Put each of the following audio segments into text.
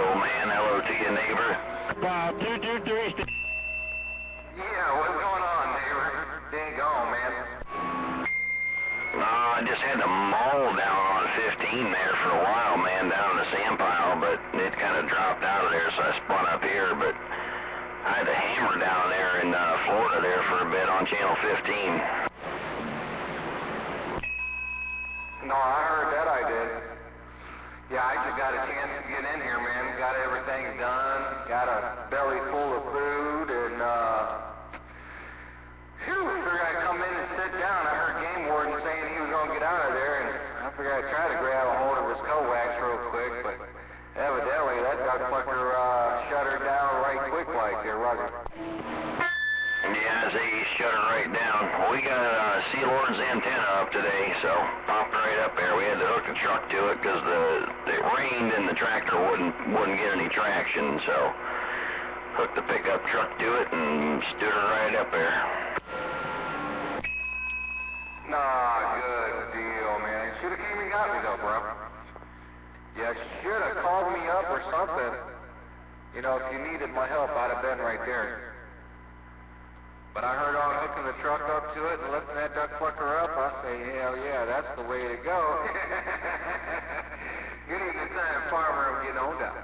audio man. Hello to you, neighbor. 223. Yeah, what's going on, neighbor? Dang on, man. I just had to mow down on 15 there for a while, man, down in the sand pile, but it kind of dropped out of there, so I spun up here, but I had to hammer down there in Florida there for a bit on Channel 15. No, I heard that I did. Yeah, I just got a chance to get in here, man. Got everything done. Got a belly full of food, and, figured I'd come in and sit down. I heard Game Warden saying he was going to get out of there, and I figured I'd try to grab a hold of his coax real quick, but evidently that duck fucker shut her down right quick like there, wasn't it? Yeah, they shut her right down. We got Sea Lord's antenna up today, so popped right up there. We had to hook the truck to it because it rained and the tractor wouldn't get any traction, so hooked the pickup truck to it and stood her right up there. Nah, good deal, man. You should have came and got me though, bro. You should have called me up or something. You know, if you needed my help, I'd have been right there. But I heard on hooking the truck up to it and lifting that duck fucker up, I say, hell yeah, that's the way to go. Good evening time, farmer. I'm getting on down.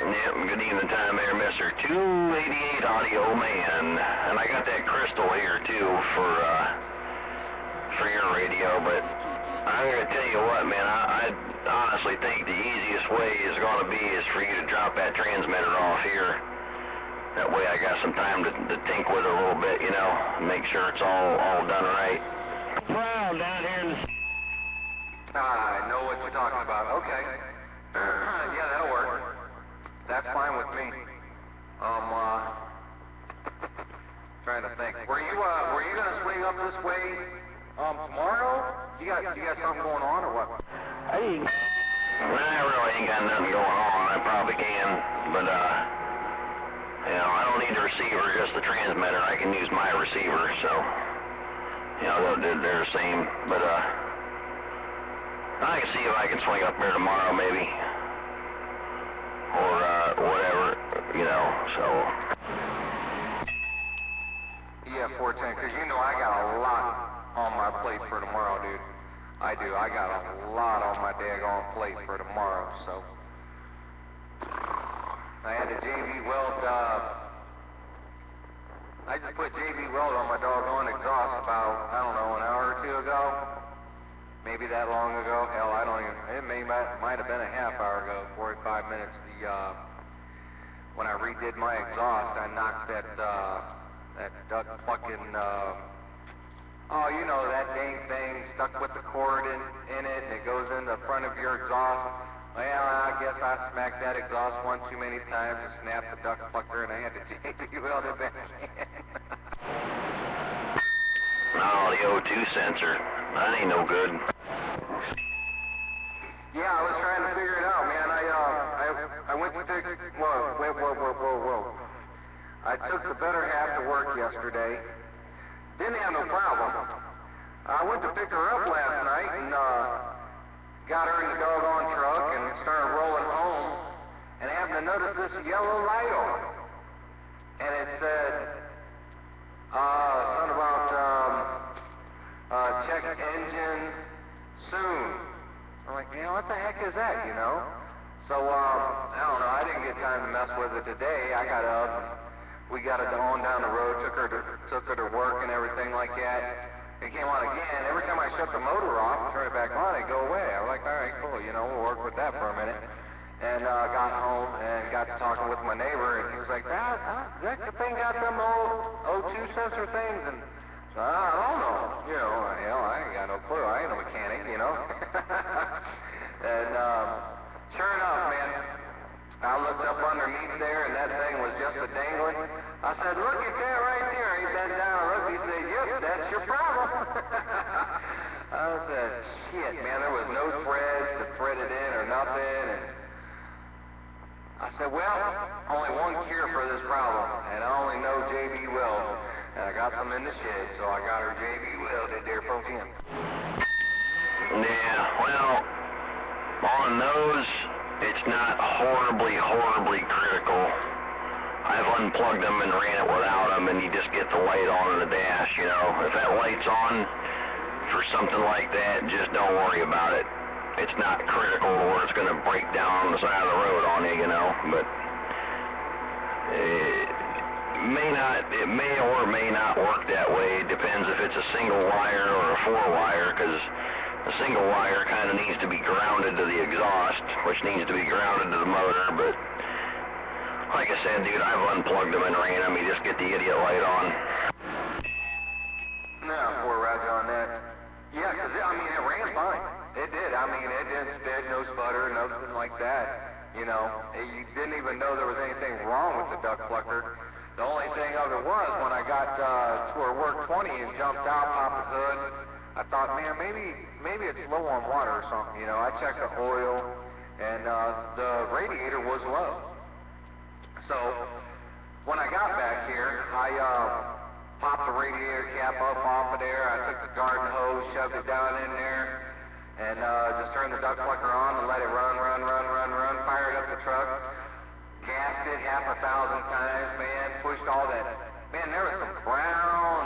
Yep, good evening time there, Mr. 288 Audio Man. And I got that crystal here, too, for your radio, but I'm going to tell you what, man, I honestly think the easiest way is going to be is for you to drop that transmitter off here. That way I got some time to think with it a little bit, you know, make sure it's all done right. Proud down here in the... I know what you're talking about. Okay. Yeah, that'll work. That's fine with me. Trying to think. Were you gonna swing up this way, tomorrow? You got something going on or what? Hey. I really ain't got nothing going on. I probably can, but, you know, I don't need the receiver, just the transmitter. I can use my receiver, so, you know, they're the same. But, I can see if I can swing up there tomorrow, maybe. Or, whatever, you know, so. Yeah, 410, because you know I got a lot on my plate for tomorrow, dude. I do. I got a lot on my daggone plate for tomorrow, so. I had a JB Weld, I just put JB Weld on my doggone exhaust about, I don't know, an hour or two ago. Maybe that long ago. Hell, I don't even, it might have been a half hour ago, 45 minutes. When I redid my exhaust, I knocked that duck fucking, oh, you know, that dang thing stuck with the cord in it, and it goes in the front of your exhaust. Well, I guess I smacked that exhaust one too many times and snapped the duck fucker, and I had to JB Weld it back in. Oh, the O2 sensor. That ain't no good. Yeah, I was trying to figure it out, man. I went to take, whoa. I took the better half to work yesterday. Didn't have no problem. I went to pick her up last night and, got her in the doggone truck and started rolling home, and I happened to notice this yellow light on. And it said, something about, check engine soon. I'm like, you know, what the heck is that, you know? So, I don't know, I didn't get time to mess with it today. I got up, we got it on down the road, took her to work and everything like that. It came on again. Every time I shut the motor off and turn it back on, it'd go away. I was like, all right, cool, you know, we'll work with that for a minute. And got home and got to talking with my neighbor, and he was like, that thing got them old O2 sensor things, and so I don't know, you know, hell, I ain't got no clue. I ain't no mechanic, you know. And sure enough, man, I looked up underneath there, and that thing was just a dangling. I said, look at that right there. He bent down and looked. He said, yep, that's your problem. I said, shit, man, there was no threads to thread it in or nothing. And I said, well, only one cure for this problem, and I only know JB Weld. And I got some in the shed, so I got her JB welded there from him. Yeah, well, on those, it's not horribly critical. I've unplugged them and ran it without them, and you just get the light on in the dash, you know. If that light's on for something like that, just don't worry about it. It's not critical to where it's going to break down on the side of the road on you, you know, but it may or may not work that way. It depends if it's a single wire or a 4-wire, because a single wire kind of needs to be grounded to the exhaust, which needs to be grounded to the motor, but like I said, dude, I've unplugged them and ran them. You just get the idiot light on. No, poor Roger on that. Yeah, because, I mean, it ran fine. It did. I mean, it didn't spit, no sputter, nothing like that. You know, you didn't even know there was anything wrong with the duck plucker. The only thing of it was when I got to where work 20 and jumped out, popped the hood, I thought, man, maybe it's low on water or something. You know, I checked the oil, and the radiator was low. So when I got back here, I popped the radiator cap up off of there. I took the garden hose, shoved it down in there, and just turned the duck plucker on and let it run, fired up the truck, gassed it 1,000 times, man, pushed all that. Man, there was some brown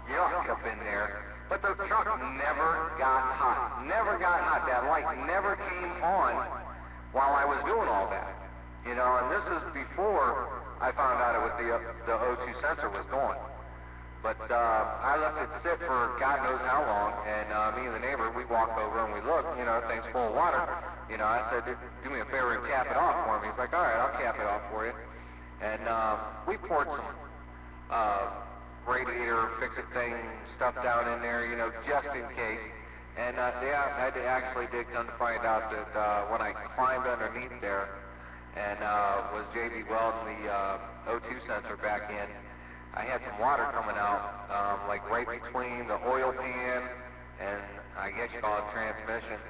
yuck up in there, but the truck never got hot. Never got hot. That light never came on while I was doing all that. You know, and this is before I found out it was the O2 sensor was going. But I left it sit for God knows how long, and me and the neighbor, we walked over and we looked, you know, thing's full of water. You know, I said, do me a favor and cap it off for me. He's like, all right, I'll cap it off for you. And we poured some radiator fix-it thing stuff down in there, you know, just in case. And yeah, I actually did come to find out that when I climbed underneath there, and was JB welding the O2 sensor back in, I had some water coming out, like right between the oil pan and I guess you call it transmission.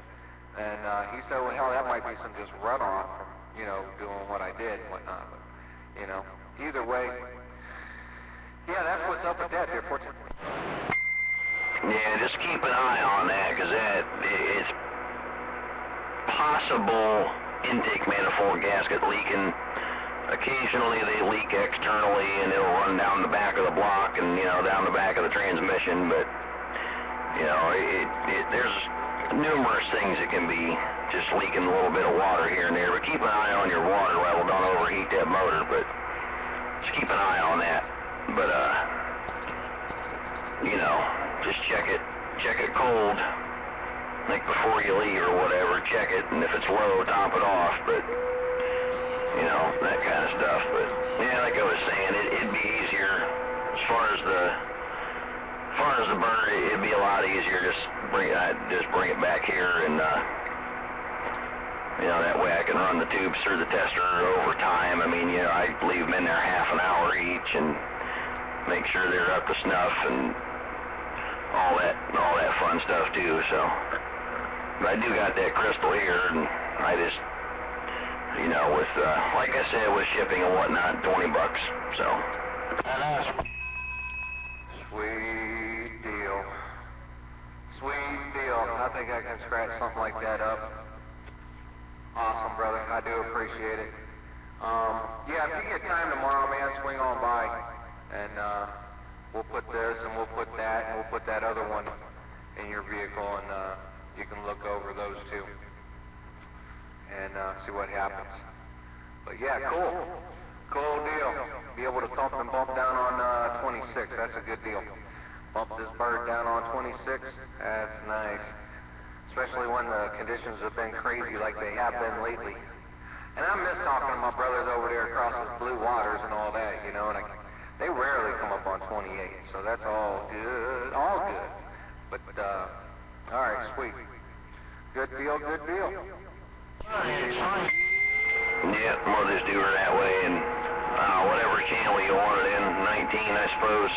And he said, well, hell, that might be some just runoff from, you know, doing what I did and whatnot. But, you know, either way, yeah, that's what's up with that there, fortunately. Yeah, just keep an eye on that, because it's possible intake manifold gasket leaking. Occasionally they leak externally and it'll run down the back of the block and, you know, down the back of the transmission, but, you know, there's numerous things that can be just leaking a little bit of water here and there, but keep an eye on your water level. Don't overheat that motor, but just keep an eye on that. But, you know, just check it cold. Like before you leave or whatever, check it, and if it's low, top it off, but, you know, that kind of stuff. But, yeah, like I was saying, it'd be easier as far as the burner, it'd be a lot easier just bring it back here, and, you know, that way I can run the tubes through the tester over time. I mean, you know, I leave them in there half an hour each and make sure they're up to snuff and all that fun stuff too, so. But I do got that crystal here, and I just, you know, with, like I said, with shipping and whatnot, $20, so. Sweet deal. Sweet deal. I think I can scratch something like that up. Awesome, brother. I do appreciate it. Yeah, if you get time tomorrow, man, swing on by, and we'll put this, and we'll put that, and we'll put that other one in your vehicle, and you can look over those two and see what happens. But yeah, cool deal. Be able to thump and bump down on 26. That's a good deal. Bump this bird down on 26. That's nice. Especially when the conditions have been crazy like they have been lately. And I miss talking to my brothers over there across the blue waters and all that, you know, and they rarely come up on 28, so that's all good. But, all right, sweet. Good deal. Yeah, we'll just do her that way, and whatever channel you want it in, 19, I suppose.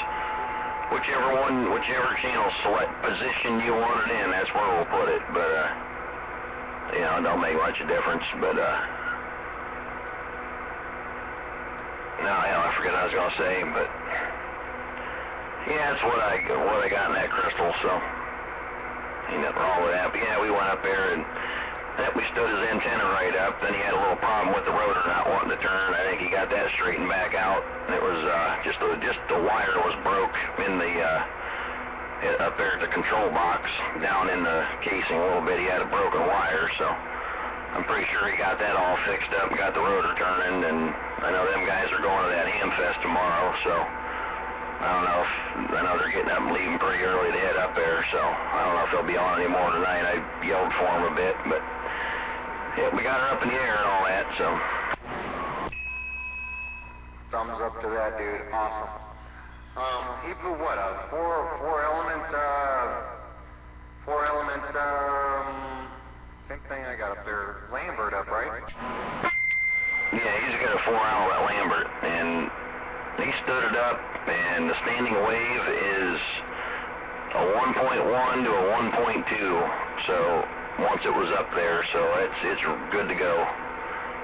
Whichever channel select position you want it in, that's where we'll put it. But, you know, it don't make much of a difference. But, no, hell, I forget what I was gonna say. But, yeah, that's what I got in that crystal. So, ain't nothing wrong with that. But yeah, we went up there and Yep, we stood his antenna right up. Then he had a little problem with the rotor not wanting to turn. I think he got that straightened back out. It was just the wire was broke in the up there at the control box, down in the casing a little bit. He had a broken wire, so I'm pretty sure he got that all fixed up and got the rotor turning. And I know them guys are going to that Hamfest tomorrow, so I don't know I know they're getting up and leaving pretty early to head up there, so I don't know if they'll be on anymore tonight. I yelled for them a bit, but yeah, we got her up in the air and all that, so. Thumbs up to that, dude. Awesome. He flew what, a four element, same thing I got up there, Lambert up, right? Yeah, he's got a 4-outlet Lambert, and he stood it up, and the standing wave is a 1.1 to a 1.2, so once it was up there, so it's good to go.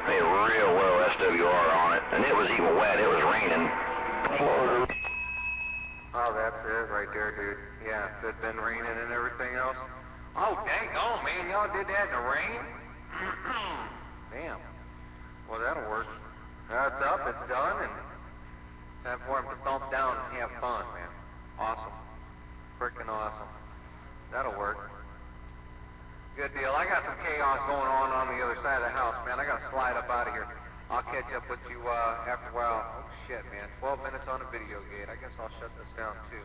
Made a real low SWR on it, and it was even wet. It was raining. Oh, that's it right there, dude. Yeah, it's been raining and everything else. Oh, dang, oh man, y'all did that in the rain? Damn. Well, that'll work. It's up, it's done, and time for him to thump down and have fun, man. Awesome. Freaking awesome. That'll work. Good deal. I got some chaos going on the other side of the house, man. I got to slide up out of here. I'll catch up with you after a while. Oh, shit, man. 12 minutes on a video gate. I guess I'll shut this down, too.